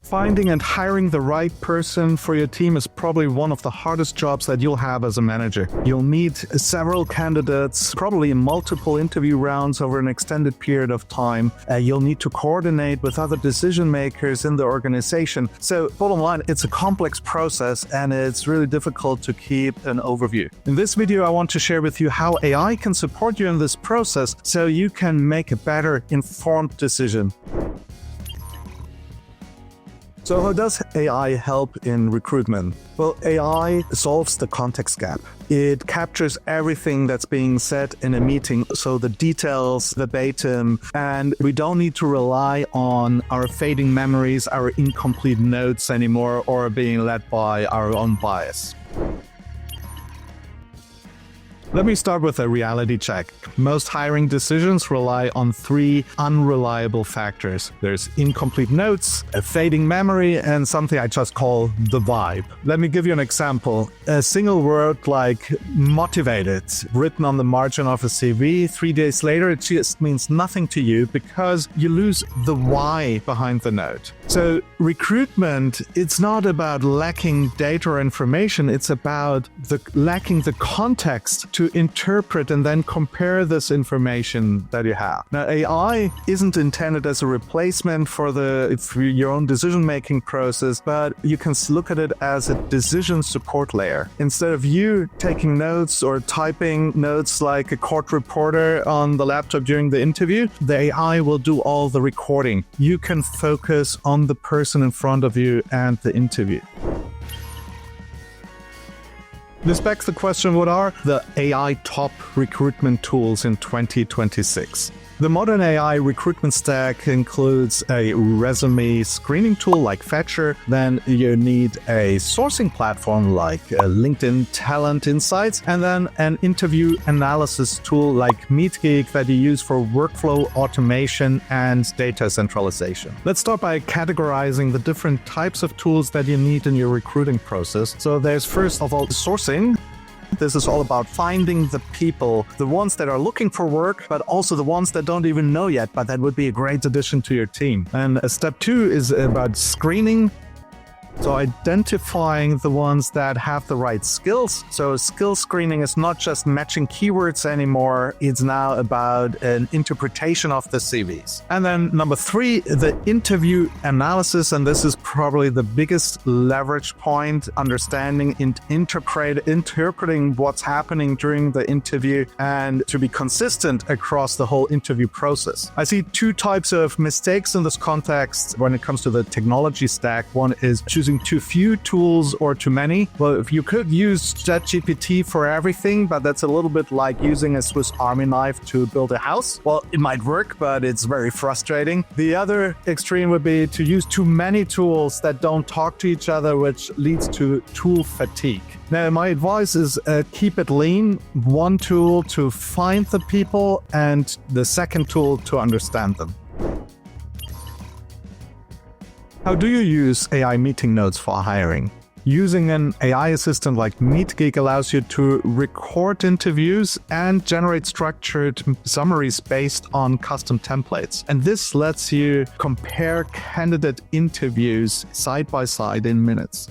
Finding and hiring the right person for your team is probably one of the hardest jobs that you'll have as a manager. You'll meet several candidates, probably in multiple interview rounds over an extended period of time. You'll need to coordinate with other decision makers in the organization. So bottom line, it's a complex process and it's really difficult to keep an overview. In this video, I want to share with you how AI can support you in this process so you can make a better informed decision. So how does AI help in recruitment? Well, AI solves the context gap. It captures everything that's being said in a meeting, so the details verbatim, and we don't need to rely on our fading memories, our incomplete notes anymore, or being led by our own bias. Let me start with a reality check. Most hiring decisions rely on three unreliable factors. There's incomplete notes, a fading memory, and something I just call the vibe. Let me give you an example. A single word like motivated, written on the margin of a CV, 3 days later, it just means nothing to you because you lose the why behind the note. So recruitment, it's not about lacking data or information, it's about lacking the context to interpret and then compare this information that you have. Now, AI isn't intended as a replacement for your own decision-making process, but you can look at it as a decision support layer. Instead of you taking notes or typing notes like a court reporter on the laptop during the interview, the AI will do all the recording. You can focus on the person in front of you and the interview. This begs the question, what are the AI top recruitment tools in 2026? The modern AI recruitment stack includes a resume screening tool like Fetcher. Then you need a sourcing platform like LinkedIn Talent Insights, and then an interview analysis tool like MeetGeek that you use for workflow automation and data centralization. Let's start by categorizing the different types of tools that you need in your recruiting process. So there's first of all sourcing. This is all about finding the people, the ones that are looking for work, but also the ones that don't even know yet, but that would be a great addition to your team. And step 2 is about screening. So identifying the ones that have the right skills. So skill screening is not just matching keywords anymore. It's now about an interpretation of the CVs. And then number 3, the interview analysis. And this is probably the biggest leverage point, understanding and interpreting what's happening during the interview and to be consistent across the whole interview process. I see 2 types of mistakes in this context when it comes to the technology stack. One is choosing too few tools or too many. Well, if you could use ChatGPT for everything, but that's a little bit like using a Swiss Army knife to build a house. Well, it might work, but it's very frustrating. The other extreme would be to use too many tools that don't talk to each other, which leads to tool fatigue. Now, my advice is keep it lean. One tool to find the people and the second tool to understand them. How do you use AI meeting notes for hiring? Using an AI assistant like MeetGeek allows you to record interviews and generate structured summaries based on custom templates. And this lets you compare candidate interviews side by side in minutes.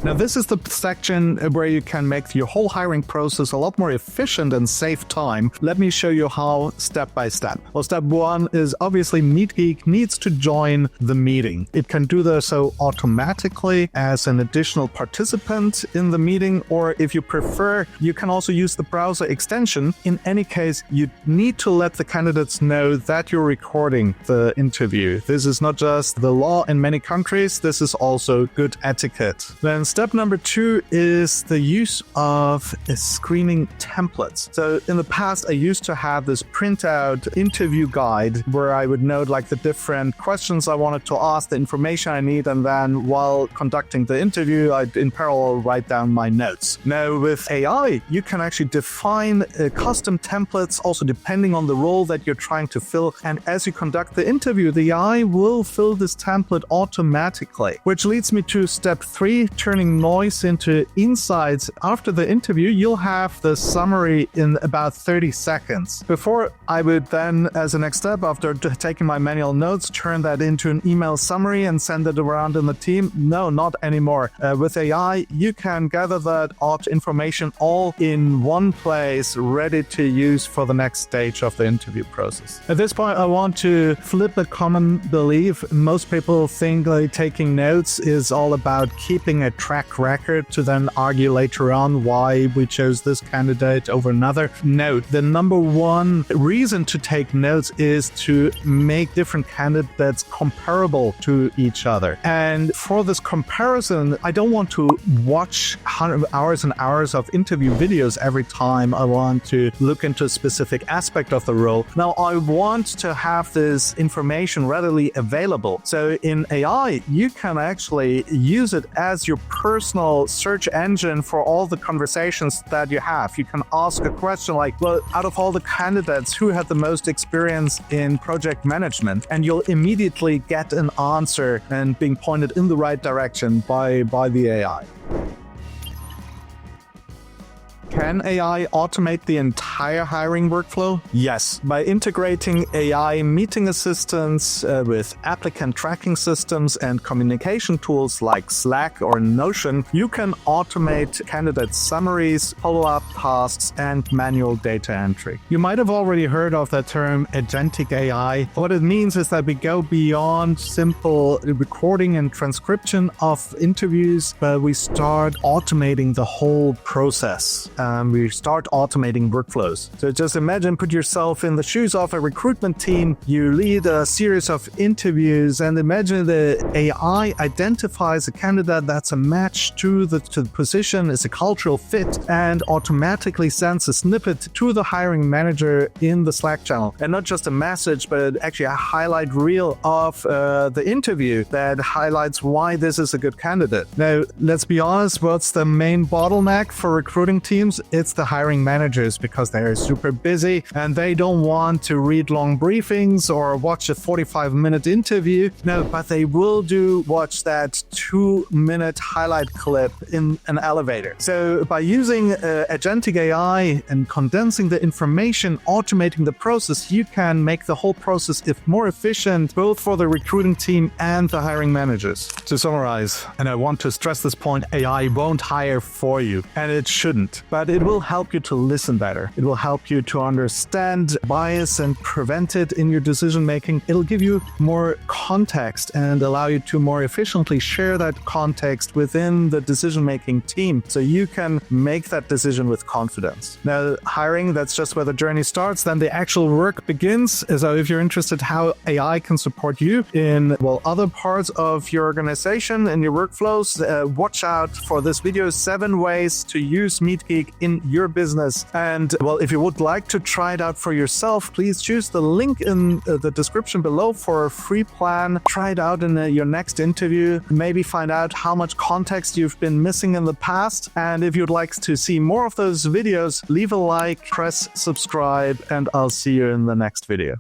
Now, this is the section where you can make your whole hiring process a lot more efficient and save time. Let me show you how step by step. Well, step 1 is obviously MeetGeek needs to join the meeting. It can do this so automatically as an additional participant in the meeting, or if you prefer, you can also use the browser extension. In any case, you need to let the candidates know that you're recording the interview. This is not just the law in many countries, this is also good etiquette. Then step number 2 is the use of screening templates. So in the past, I used to have this printout interview guide where I would note like the different questions I wanted to ask, the information I need, and then while conducting the interview, I'd in parallel write down my notes. Now with AI, you can actually define custom templates also depending on the role that you're trying to fill. And as you conduct the interview, the AI will fill this template automatically, which leads me to step 3, turn turning noise into insights after the interview, you'll have the summary in about 30 seconds. Before I would then, as a next step, after taking my manual notes, turn that into an email summary and send it around in the team. No, not anymore. With AI, you can gather that information all in one place, ready to use for the next stage of the interview process. At this point, I want to flip a common belief. Most people think like taking notes is all about keeping a track record to then argue later on why we chose this candidate over another. No, the number one reason to take notes is to make different candidates comparable to each other. And for this comparison, I don't want to watch hours and hours of interview videos every time I want to look into a specific aspect of the role. Now, I want to have this information readily available. So in AI, you can actually use it as your personal search engine for all the conversations that you have. You can ask a question like, well, out of all the candidates, who had the most experience in project management? And you'll immediately get an answer and being pointed in the right direction by the AI. Can AI automate the entire hiring workflow? Yes. By integrating AI meeting assistants with applicant tracking systems and communication tools like Slack or Notion, you can automate candidate summaries, follow-up tasks, and manual data entry. You might have already heard of the term agentic AI. What it means is that we go beyond simple recording and transcription of interviews, but we start automating the whole process. We start automating workflows. So just imagine, put yourself in the shoes of a recruitment team. You lead a series of interviews, and imagine the AI identifies a candidate that's a match to the position, is a cultural fit, and automatically sends a snippet to the hiring manager in the Slack channel. And not just a message, but actually a highlight reel of the interview that highlights why this is a good candidate. Now, let's be honest, what's the main bottleneck for recruiting teams? It's the hiring managers, because they're super busy and they don't want to read long briefings or watch a 45-minute interview. No, but they will watch that 2-minute highlight clip in an elevator. So by using agentic AI and condensing the information, automating the process, you can make the whole process more efficient, both for the recruiting team and the hiring managers. To summarize, and I want to stress this point, AI won't hire for you, and it shouldn't. But it will help you to listen better. It will help you to understand bias and prevent it in your decision making. It'll give you more context and allow you to more efficiently share that context within the decision making team, so you can make that decision with confidence. Now, hiring, that's just where the journey starts. Then the actual work begins. So if you're interested how AI can support you in other parts of your organization and your workflows, watch out for this video, 7 ways to use MeetGeek in your business. And if you would like to try it out for yourself, please choose the link in the description below for a free plan. Try it out in your next interview. Maybe find out how much context you've been missing in the past. And if you'd like to see more of those videos, leave a like, press subscribe, and I'll see you in the next video.